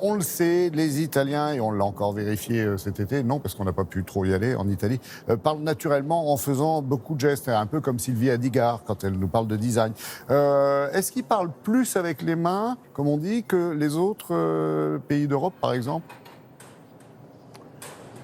On le sait, les Italiens, et on l'a encore vérifié cet été, non, parce qu'on n'a pas pu trop y aller en Italie, parlent naturellement en faisant beaucoup de gestes, un peu comme Sylvie Adigar quand elle nous parle de design. Est-ce qu'ils parlent plus avec les mains, comme on dit, que les autres pays d'Europe, par exemple ?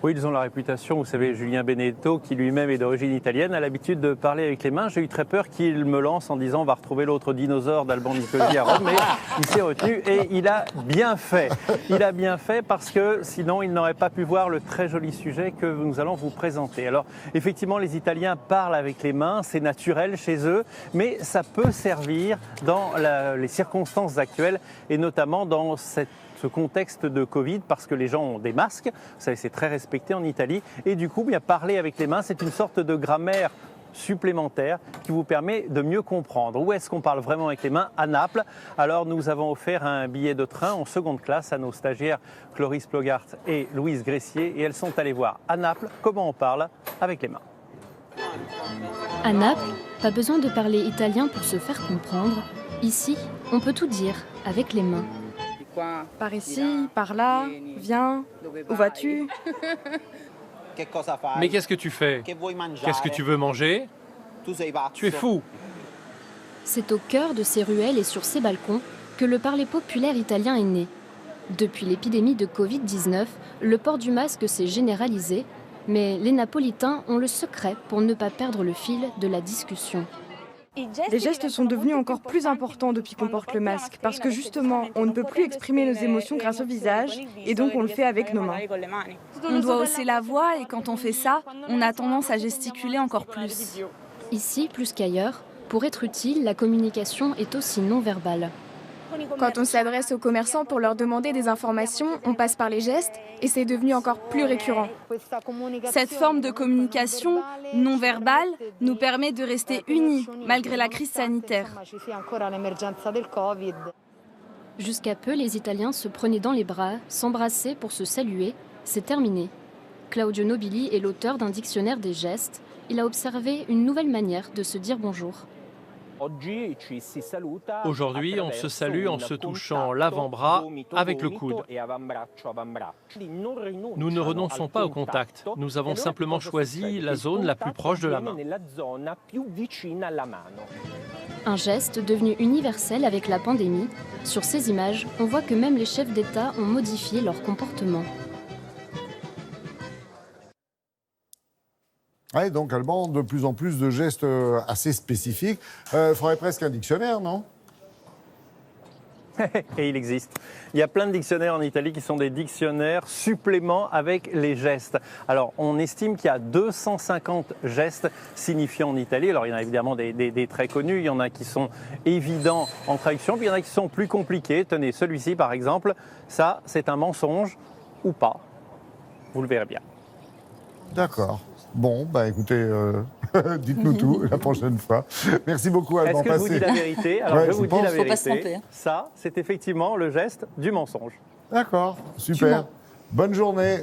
Oui, ils ont la réputation, vous savez, Julien Benedetto, qui lui-même est d'origine italienne, a l'habitude de parler avec les mains. J'ai eu très peur qu'il me lance en disant on va retrouver l'autre dinosaure d'Alban Nicosi à Rome, mais il s'est retenu et il a bien fait. Il a bien fait parce que sinon il n'aurait pas pu voir le très joli sujet que nous allons vous présenter. Alors effectivement, les Italiens parlent avec les mains, c'est naturel chez eux, mais ça peut servir dans les circonstances actuelles et notamment dans ce contexte de Covid, parce que les gens ont des masques, vous savez, c'est très respecté en Italie, et du coup, bien parler avec les mains, c'est une sorte de grammaire supplémentaire qui vous permet de mieux comprendre. Où est-ce qu'on parle vraiment avec les mains ? À Naples. Alors, nous avons offert un billet de train en seconde classe à nos stagiaires Cloris Plogart et Louise Gressier, et elles sont allées voir à Naples comment on parle avec les mains. À Naples, pas besoin de parler italien pour se faire comprendre. Ici, on peut tout dire avec les mains. Par ici, par là, viens, où vas-tu ? Mais qu'est-ce que tu fais ? Qu'est-ce que tu veux manger ? Tu es fou ! C'est au cœur de ces ruelles et sur ces balcons que le parler populaire italien est né. Depuis l'épidémie de Covid-19, le port du masque s'est généralisé, mais les Napolitains ont le secret pour ne pas perdre le fil de la discussion. Les gestes sont devenus encore plus importants depuis qu'on porte le masque, parce que justement, on ne peut plus exprimer nos émotions grâce au visage, et donc on le fait avec nos mains. On doit hausser la voix, et quand on fait ça, on a tendance à gesticuler encore plus. Ici, plus qu'ailleurs, pour être utile, la communication est aussi non-verbale. Quand on s'adresse aux commerçants pour leur demander des informations, on passe par les gestes et c'est devenu encore plus récurrent. Cette forme de communication non verbale nous permet de rester unis malgré la crise sanitaire. Jusqu'à peu, les Italiens se prenaient dans les bras, s'embrassaient pour se saluer. C'est terminé. Claudio Nobili est l'auteur d'un dictionnaire des gestes. Il a observé une nouvelle manière de se dire bonjour. Aujourd'hui, on se salue en se touchant l'avant-bras avec le coude. Nous ne renonçons pas au contact. Nous avons simplement choisi la zone la plus proche de la main. Un geste devenu universel avec la pandémie. Sur ces images, on voit que même les chefs d'État ont modifié leur comportement. Ouais, donc Alban, de plus en plus de gestes assez spécifiques. Il faudrait presque un dictionnaire, non ? Et il existe. Il y a plein de dictionnaires en Italie qui sont des dictionnaires suppléments avec les gestes. Alors, on estime qu'il y a 250 gestes signifiés en Italie. Alors, il y en a évidemment des très connus. Il y en a qui sont évidents en traduction, puis il y en a qui sont plus compliqués. Tenez, celui-ci, par exemple, ça, c'est un mensonge ou pas. Vous le verrez bien. D'accord. Bon, bah écoutez, dites-nous tout la prochaine fois. Merci beaucoup, Alban. Est-ce que je vous dis la vérité ? Alors, Ouais, je vous dis la Faut pas se vérité. tromper, hein. Ça, c'est effectivement le geste du mensonge. D'accord, super. Bonne journée.